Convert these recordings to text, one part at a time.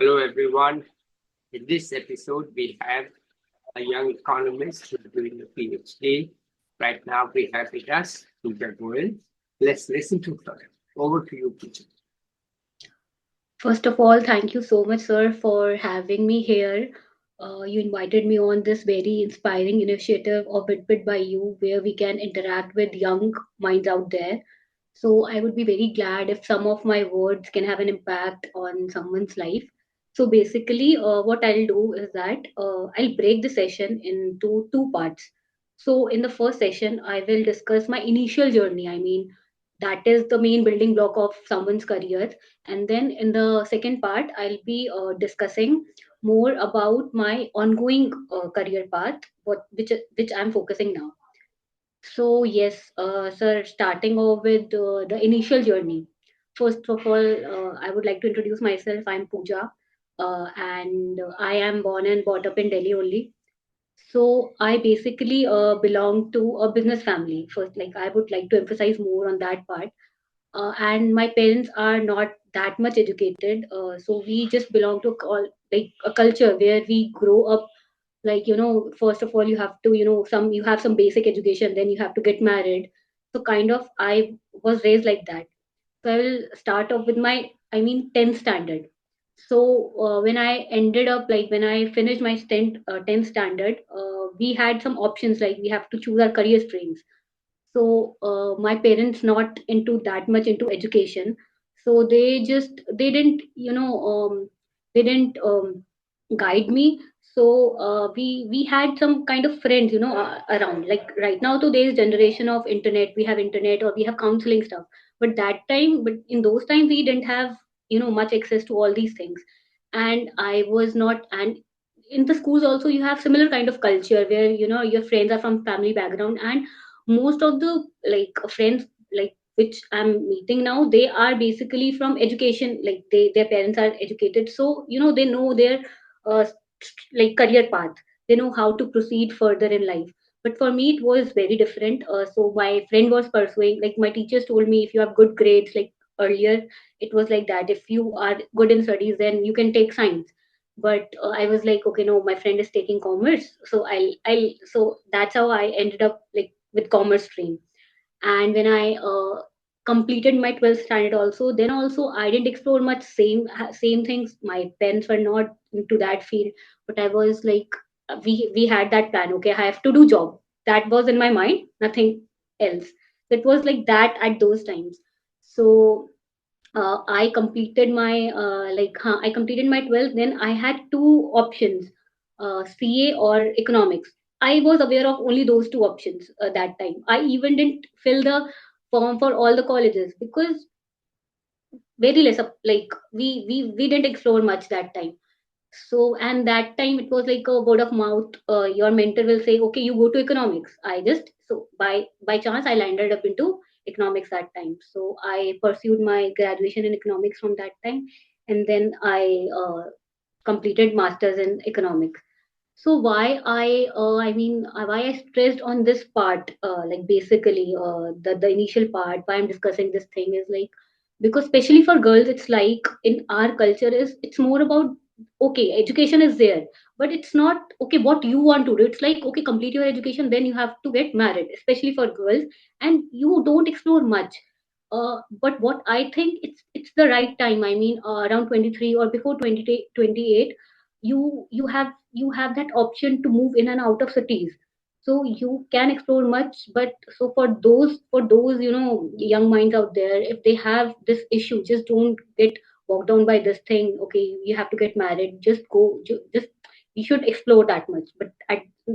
Hello, everyone. In this episode, we have a young economist who's doing a PhD. Right now, we have with us Pooja Goel. Let's listen to her. Over to you, Pooja. First of all, thank you so much, sir, for having me here. You invited me on this very inspiring initiative of Vidped by you, where we can interact with young minds out there. So I would be very glad if some of my words can have an impact on someone's life. So basically, what I'll do is that I'll break the session into two parts. So in the first session, I will discuss my initial journey. I mean, that is the main building block of someone's career, and then in the second part I'll be discussing more about my ongoing career path, which I'm focusing now. So yes, sir, starting off with the initial journey. First of all, I would like to introduce myself. I'm Pooja, and I am born and brought up in Delhi only. So I basically belong to a business family. First, like I would like to emphasize more on that part. And my parents are not that much educated, so we just belong to like a culture where we grow up, like, first of all you have to, you have some basic education, then you have to get married. So kind of I was raised like that. So I will start off with my, I mean, 10th standard. So when I ended up, like when I finished my 10th standard, we had some options, like we have to choose our career streams. So my parents not into that much into education, so they didn't, they didn't guide me. So we had some kind of friends, around, like right now today's generation of internet, we have internet or we have counseling stuff. But in those times we didn't have, much access to all these things. And I was not, and in the schools also you have similar kind of culture where, your friends are from family background, and most of the, like, friends, like, which I'm meeting now, they are basically from education, like their parents are educated, so they know their uh, like career path, they know how to proceed further in life. But for me it was very different. So my friend was pursuing, like my teachers told me, if you have good grades, like earlier it was like that, if you are good in studies then you can take science. But I was like, okay, no, my friend is taking commerce, so I'll so that's how I ended up, like, with commerce stream. And when I completed my 12th standard also, then also I didn't explore much same things. My parents were not into that field, but I was like, we had that plan, okay, I have to do job. That was in my mind, nothing else. It was like that at those times. So I completed my I completed my 12th. Then I had two options, CA or economics. I was aware of only those two options that time. I even didn't fill the form for all the colleges because very less of, like, we didn't explore much that time. So, and that time it was like a word of mouth. Your mentor will say, okay, you go to economics. I just, so by chance I landed up into economics that time. So I pursued my graduation in economics from that time, and then I completed masters in economics. So why I stressed on this part, like basically the initial part, why I'm discussing this thing is like, because especially for girls, it's like in our culture is it's more about, okay, education is there, but it's not okay what you want to do. It's like, okay, complete your education, then you have to get married, especially for girls, and you don't explore much. But what I think, it's the right time. I mean, around 23 or before 28, you have that option to move in and out of cities, so you can explore much. But so for those young minds out there, if they have this issue, just don't get bogged down by this thing. Okay, you have to get married, just go, just you should explore that much. But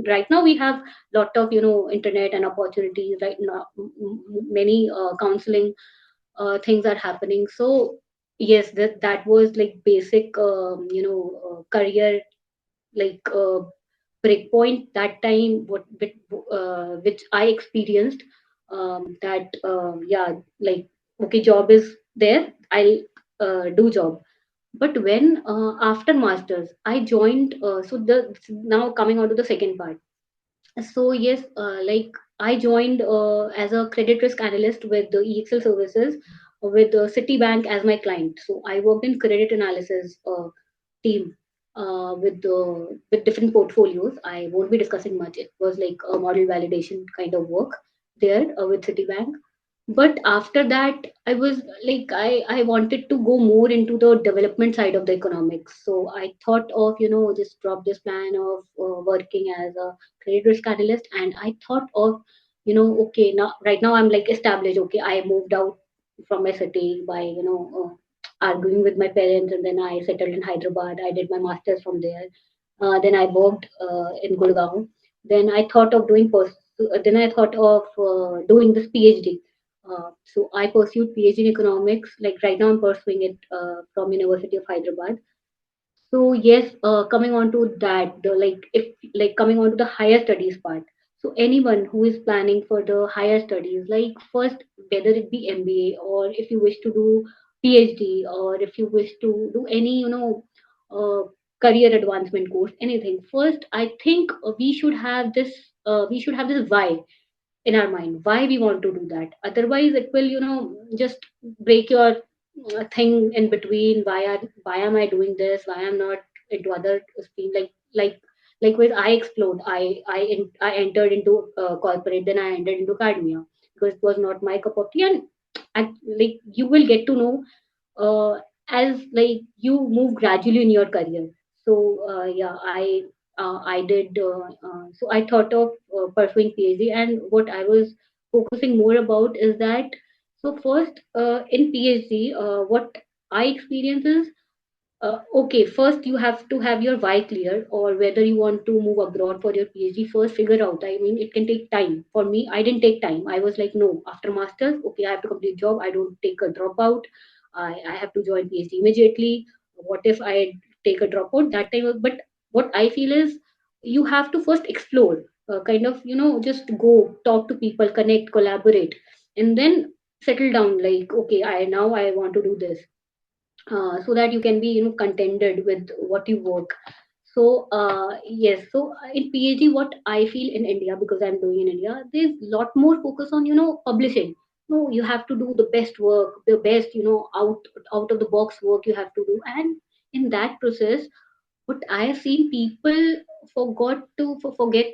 right now we have lot of internet and opportunities right now. Many counseling things are happening. So yes, that was like basic career, like breakpoint that time, which I experienced. That Yeah, like, okay, job is there, I'll do job. But when after masters I joined, so the now coming on to the second part. So yes, like I joined as a credit risk analyst with the EXL Services, with Citi Bank as my client. So I worked in credit analysis. team with different portfolios. I won't be discussing much. It was like a model validation kind of work there with Citibank. But after that, I was like, I wanted to go more into the development side of the economics. So I thought of, just drop this plan of working as a credit risk analyst. And I thought of, okay, now, right now I'm like established. Okay, I moved out from my city by, arguing with my parents. And then I settled in Hyderabad. I did my master's from there. Then I worked in Gurgaon. Then I thought of then I thought of doing this PhD. So I pursued PhD in economics. Like right now, I'm pursuing it from University of Hyderabad. So yes, coming on to that, the like if like coming on to the higher studies part. So anyone who is planning for the higher studies, like first whether it be MBA or if you wish to do PhD or if you wish to do any uh, career advancement course, anything. First, I think we should have this why in our mind, why we want to do that. Otherwise it will just break your thing in between. Why am I doing this, why I'm not into other stream, like with I explored, I entered into corporate, then I entered into academia because it was not my cup of tea. And like you will get to know uh, as like you move gradually in your career. So yeah, I did so I thought of pursuing PhD. And what I was focusing more about is that, so first in PhD what I experience is, okay, first you have to have your why clear, or whether you want to move abroad for your PhD. First, figure out. I mean, it can take time. For me, I didn't take time. I was like, no, after masters, okay, I have to complete job. I don't take a dropout. I have to join PhD immediately. What if I take a dropout that time? But what I feel is, you have to first explore, kind of, just go talk to people, connect, collaborate, and then settle down. Like, okay, I want to do this, so that you can be contented with what you work. So yes, so in PhD what I feel in India, because I'm doing in India, there's a lot more focus on publishing. No, you have to do the best work, the best out of the box work you have to do. And in that process, what I have seen, people forget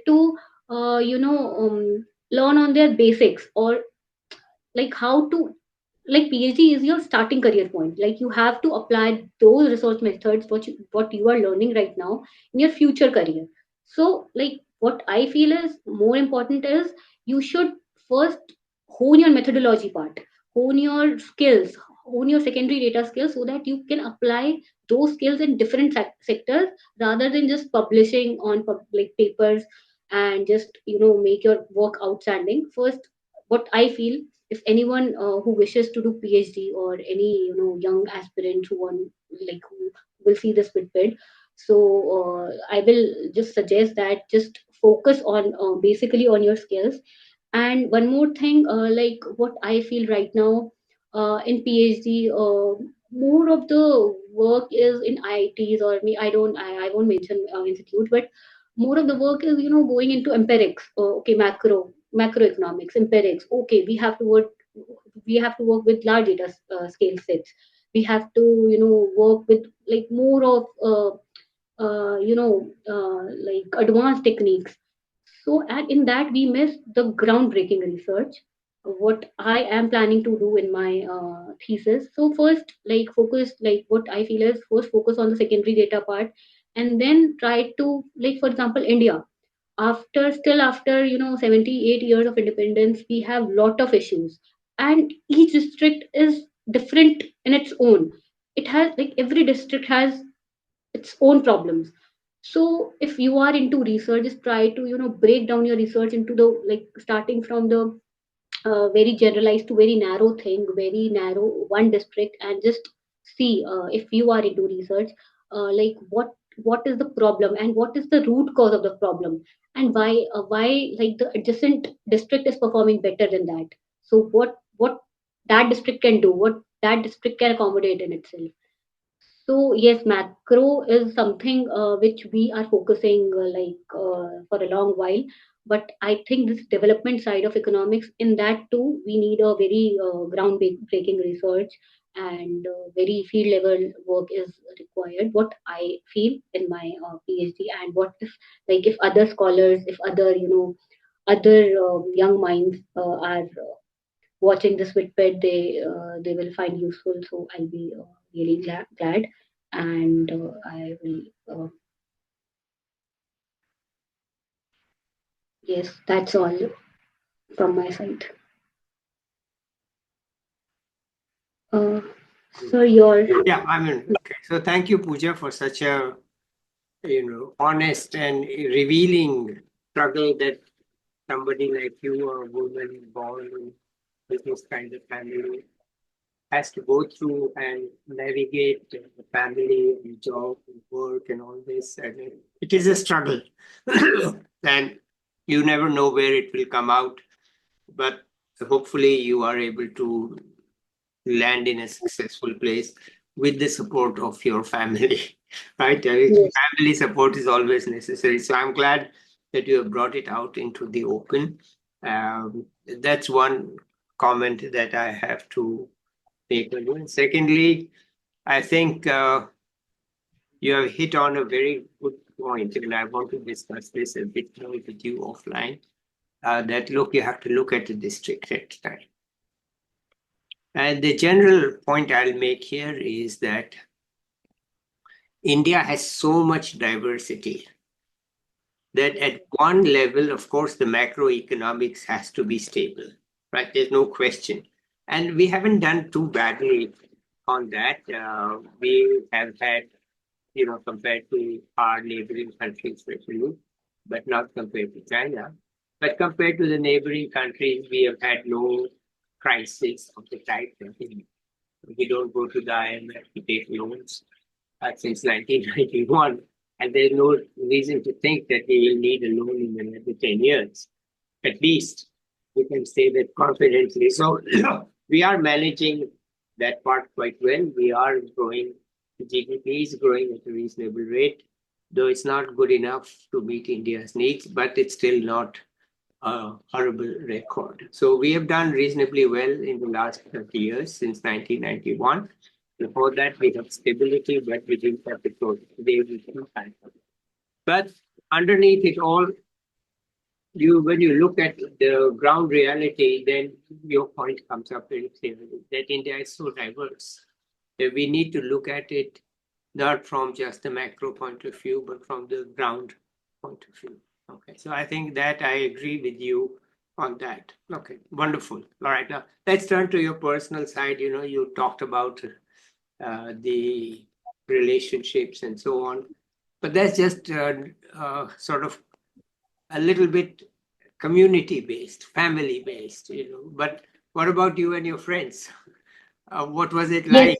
to learn on their basics, or like how to, like PhD is your starting career point. Like you have to apply those research methods what you are learning right now in your future career. So like what I feel is more important is, you should first hone your methodology part, hone your skills, hone your secondary data skills, so that you can apply those skills in different sectors, rather than just publishing on like papers and just make your work outstanding. First, what I feel, if anyone who wishes to do PhD, or any young aspirant who want, like who will see this Vidped, so I will just suggest that just focus on basically on your skills. And one more thing, like what I feel right now in PhD, more of the work is in IITs, or me. I won't mention institute, but more of the work is going into empirics. Okay, macroeconomics, empirics. Okay, we have to work with large data scale sets. We have to work with like more of like advanced techniques. So, and in that we miss the groundbreaking research, what I am planning to do in my thesis. So first, like focus, like what I feel is, first focus on the secondary data part, and then try to, like for example, India, after 78 years of independence, we have lot of issues, and each district is different in its own. It has, like every district has its own problems. So if you are into research, just try to break down your research into the, like starting from the very generalized to very narrow thing, very narrow one district, and just see, if you are into research, like what is the problem, and what is the root cause of the problem, and why like the adjacent district is performing better than that. So what that district can do, what that district can accommodate in itself. So yes, macro is something which we are focusing for a long while. But I think this development side of economics, in that too, we need a very ground breaking research. and very field level work is required, what I feel in my PhD. And what if, like, if other scholars, if other, other young minds are watching this Vidped, they will find useful. So I'll be really glad, and I will. Yes, that's all from my side. Uh, so your Yeah, I mean, okay. So thank you, Pooja, for such a honest and revealing struggle that somebody like you, or a woman born with this kind of family, has to go through and navigate the family and job and work and all this. And it is a struggle, and you never know where it will come out. But hopefully, you are able to land in a successful place with the support of your family, right? yes, Family support is always necessary. So I'm glad that you have brought it out into the open. That's one comment that I have to take on you. And secondly, I think you have hit on a very good point, and I want to discuss this a bit more with you offline. That look, you have to look at the district at time. And the general point I'll make here is that India has so much diversity that at one level, of course, the macroeconomics has to be stable, right? There's no question. And we haven't done too badly on that. We have had, compared to our neighboring countries, especially, but not compared to China. But compared to the neighboring countries, we have had no crisis of the type that we don't go to the IMF to take loans since 1991, and there's no reason to think that we will need a loan in another 10 years. At least we can say that confidently. So we are managing that part quite well. We are growing, GDP is growing at a reasonable rate, though it's not good enough to meet India's needs, but it's still not a horrible record. So we have done reasonably well in the last 30 years since 1991. Before that, we have stability, but we didn't have the growth. Today, we can find it. But underneath it all, when you look at the ground reality, then your point comes up very clearly that India is so diverse that we need to look at it not from just the macro point of view, but from the ground point of view. Okay, so I think that I agree with you on that. Okay, wonderful. All right, now let's turn to your personal side. You talked about the relationships and so on, but that's just sort of a little bit community based, family based. But what about you and your friends? What was it yes, like?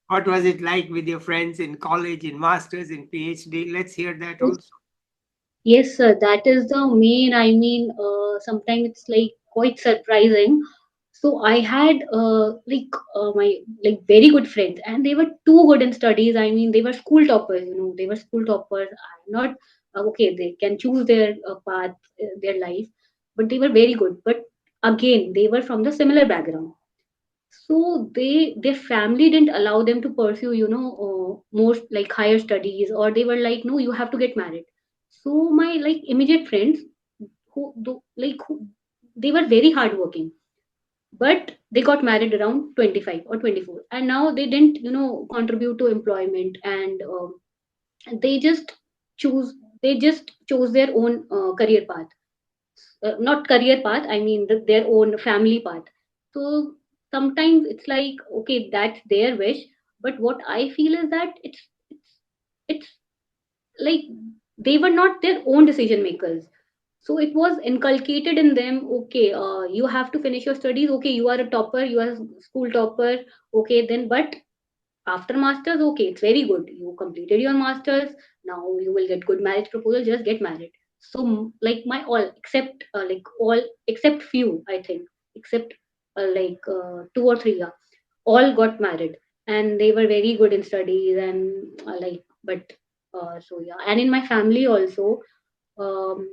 What was it like with your friends in college, in masters, in PhD? Let's hear that yes, also. yes, sir. That is the main. I mean, sometimes it's like quite surprising. So I had my like very good friends, and they were too good in studies. I mean, they were school toppers. They were school toppers. I'm not okay. They can choose their path, their life, but they were very good. But again, they were from the similar background. So their family didn't allow them to pursue, more like higher studies, or they were like, no, you have to get married. So my like immediate friends who they were very hardworking, but they got married around 25 or 24, and now they didn't contribute to employment, and they just choose they just chose their own career path, not career path, I mean their own family path. So sometimes it's like, okay, that's their wish, but what I feel is that it's like they were not their own decision makers. So it was inculcated in them, okay, you have to finish your studies, okay, you are a topper, you are a school topper, okay, then but after masters, okay, it's very good, you completed your masters, now you will get good marriage proposal, just get married. So like my all except all except few, I think, except two or three, yeah, all got married, and they were very good in studies, and but so yeah. And in my family also,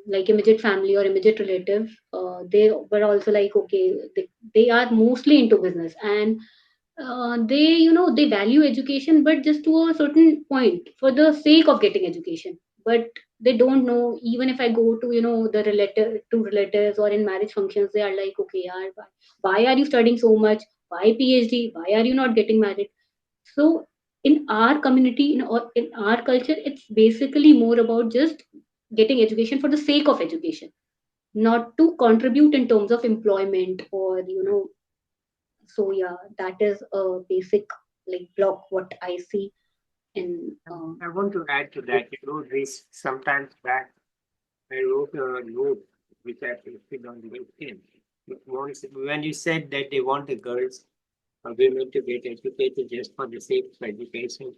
like immediate family or immediate relatives, they were also like, okay, they are mostly into business, and they value education, but just to a certain point for the sake of getting education. But they don't know, even if I go to, the relatives or in marriage functions, they are like, okay, yaar, why are you studying so much? Why PhD? Why are you not getting married? So in our community, in our culture, it's basically more about just getting education for the sake of education, not to contribute in terms of employment or so yeah, that is a basic like block what I see in I want to add to that, this sometimes back, I wrote a note which I posted on LinkedIn. When you said that they want the girls or women to get educated just for the sake of education,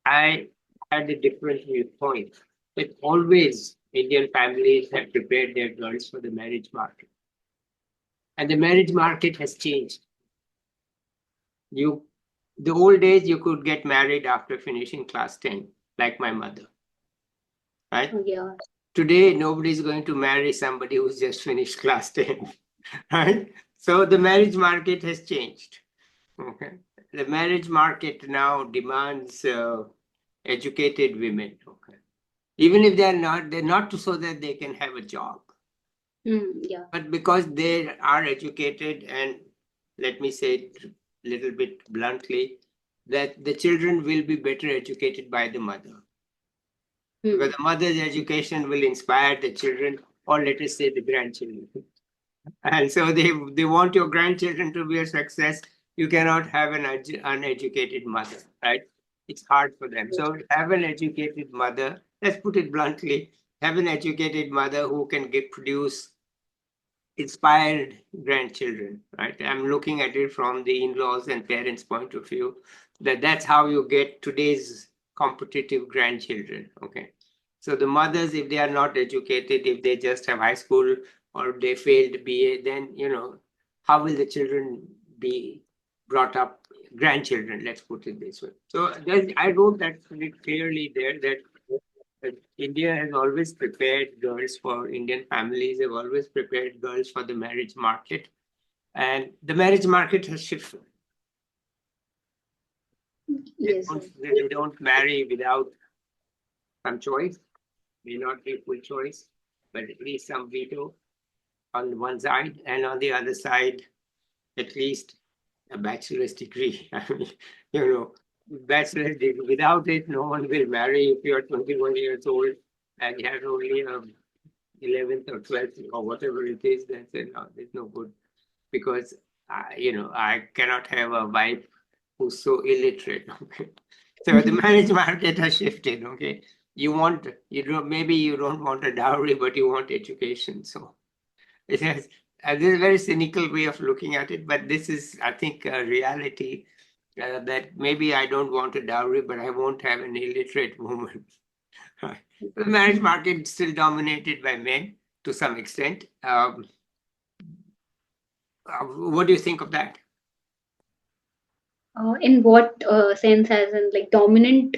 I had a different viewpoint. That always Indian families have prepared their girls for the marriage market. And the marriage market has changed. You, the old days, you could get married after finishing class 10, like my mother, right? yeah. Today, nobody's going to marry somebody who's just finished class 10, right? So the marriage market has changed. Okay. The marriage market now demands educated women. Okay. Even if they're not to so that they can have a job, Yeah. but because they are educated, and let me say it a little bit bluntly, that the children will be better educated by the mother. Because the mother's education will inspire the children, or let us say the grandchildren. And so they want your grandchildren to be a success. You cannot have an uneducated mother, right? It's hard for them. So have an educated mother. Let's put it bluntly: have an educated mother who can produce inspired grandchildren, right? I'm looking at it from the in-laws and parents' point of view. That's how you get today's competitive grandchildren. Okay. So the mothers, if they are not educated, if they just have high school or they failed BA, then how will the children be brought up? Grandchildren, let's put it this way. So I wrote that pretty clearly there that India has always prepared girls for Indian families, have always prepared girls for the marriage market. And the marriage market has shifted. Yes, sir. They don't marry without some choice, may not be full choice, but at least some veto on one side, and on the other side, at least a bachelor's degree. I mean, bachelor's degree. Without it, no one will marry. If you're 21 years old and you have only a 11th or 12th or whatever it is, then say, no, there's no good. Because, I cannot have a wife who's so illiterate. Okay. So the marriage market has shifted. Okay. Maybe you don't want a dowry, but you want education. So it has, this is a very cynical way of looking at it, but this is, I think, a reality that maybe I don't want a dowry, but I won't have an illiterate woman. The marriage market is still dominated by men to some extent. What do you think of that? In what sense, as in like dominant?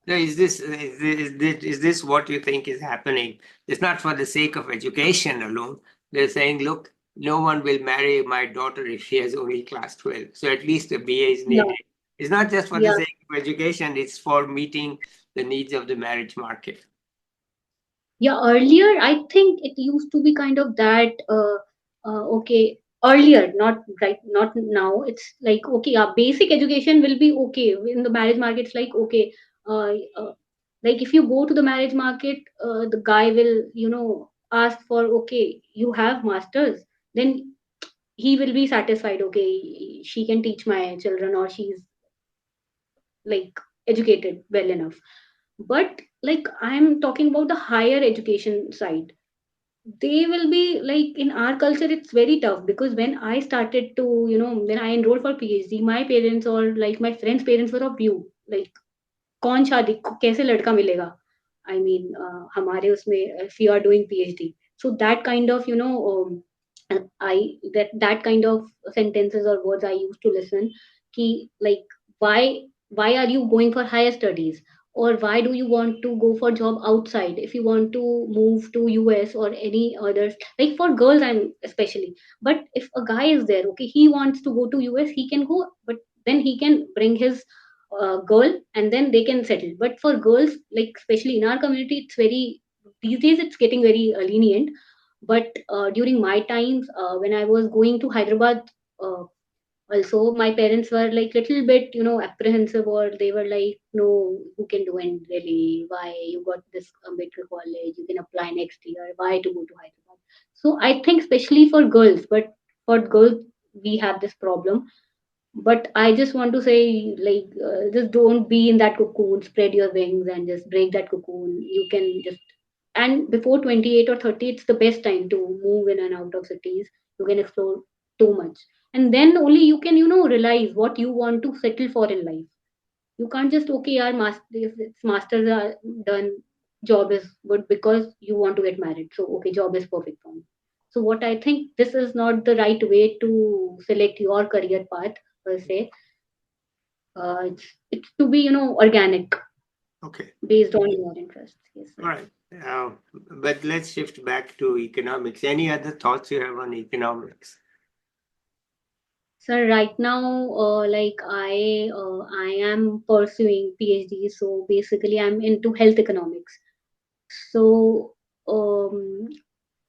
Now, is this what you think is happening? It's not for the sake of education alone. They're saying, look, no one will marry my daughter if she has only class 12. So at least a BA is Yeah. needed. It's not just for the Yeah. sake of education, it's for meeting the needs of the marriage market. Yeah, earlier I think it used to be kind of that. Okay, earlier, not right, not now. It's like okay, basic education will be okay in the marriage market. It's like okay, uh, uh, like if you go to the marriage market, the guy will ask for okay, you have masters, then he will be satisfied. Okay, she can teach my children, or she's like educated well enough. But like I'm talking about the higher education side, they will be like in our culture it's very tough, because when I started to when I enrolled for PhD, my parents or like my friends parents were of view like कौन शादी कैसे लड़का मिलेगा, I mean हमारे उसमें if you are doing PhD, so that kind of I that kind of sentences or words I used to listen ki like why why are you going for higher studies, or why do you want to go for job outside if you want to move to US or any others, like for girls I'm especially. But if a guy is there, okay, he wants to go to US, he can go, but then he can bring his girl and then they can settle. But for girls, like especially in our community, it's very, these days it's getting very lenient. But during my times, when I was going to Hyderabad, uh, also my parents were like little bit, apprehensive, or they were like, no, you can do it, really, why you got this Ambedkar college, you can apply next year, why to go to Hyderabad. So I think especially for girls, but for girls we have this problem. But I just want to say, like, just don't be in that cocoon, spread your wings and just break that cocoon. You can just, and before 28 or 30, it's the best time to move in and out of cities. You can explore too much, and then only you can, realize what you want to settle for in life. You can't just, okay, our master, if it's masters are done, job is good because you want to get married, so okay, job is perfect for me. So what I think, this is not the right way to select your career path per se. It's to be, organic, Okay. based on your interests. Yes, All right. But let's shift back to economics. Any other thoughts you have on economics? sir. Right now, like I am pursuing PhD, so basically I'm into health economics. So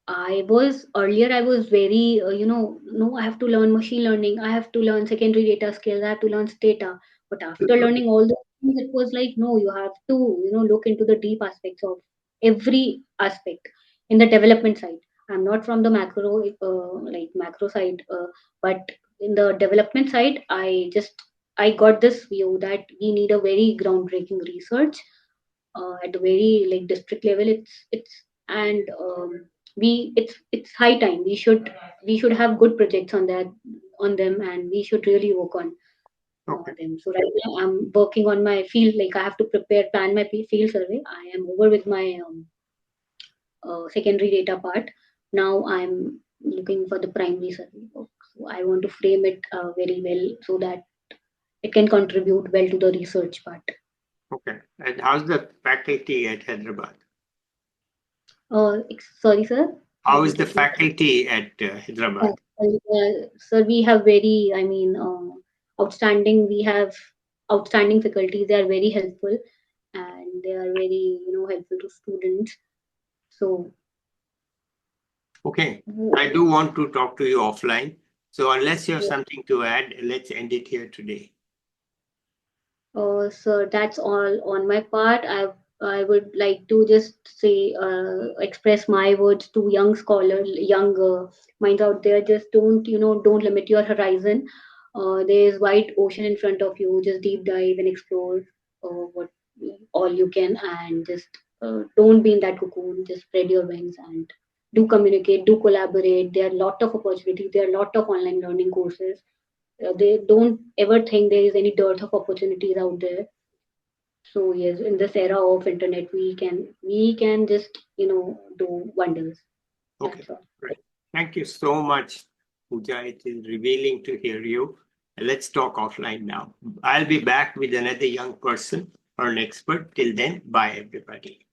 I was earlier, I was very, no, I have to learn machine learning, I have to learn secondary data skills, I have to learn data. But after learning all those things, it was like, no, you have to, look into the deep aspects of every aspect in the development side. I'm not from the macro side, but in the development side, I got this view that we need a very groundbreaking research at the very like district level. It's and it's high time we should have good projects on them, and we should really work on Okay. them. So right now I'm working on my field, like I have to plan my field survey. I am over with my secondary data part. Now I'm looking for the primary survey work. So I want to frame it very well so that it can contribute well to the research part. Okay. And how's the faculty at Hyderabad? Sorry, sir. How is Repeat the it, please. faculty at Hyderabad? Sir, we have very, I mean, outstanding. We have outstanding faculty. They are very helpful, and they are very, helpful to students. So, Okay. I do want to talk to you offline. So unless you have yeah. something to add, let's end it here today. So that's all on my part. I would like to just say, express my words to young scholars, young minds out there. Just don't limit your horizon. There is wide ocean in front of you. Just deep dive and explore what all you can, and just don't be in that cocoon. Just spread your wings and do communicate, do collaborate. There are a lot of opportunities. There are a lot of online learning courses. They don't ever think there is any dearth of opportunities out there. So yes, in this era of internet, we can just do wonders. Okay. That's all. Great. Thank you so much, Pooja. It is revealing to hear you. Let's talk offline now. I'll be back with another young person or an expert. Till then, bye, everybody.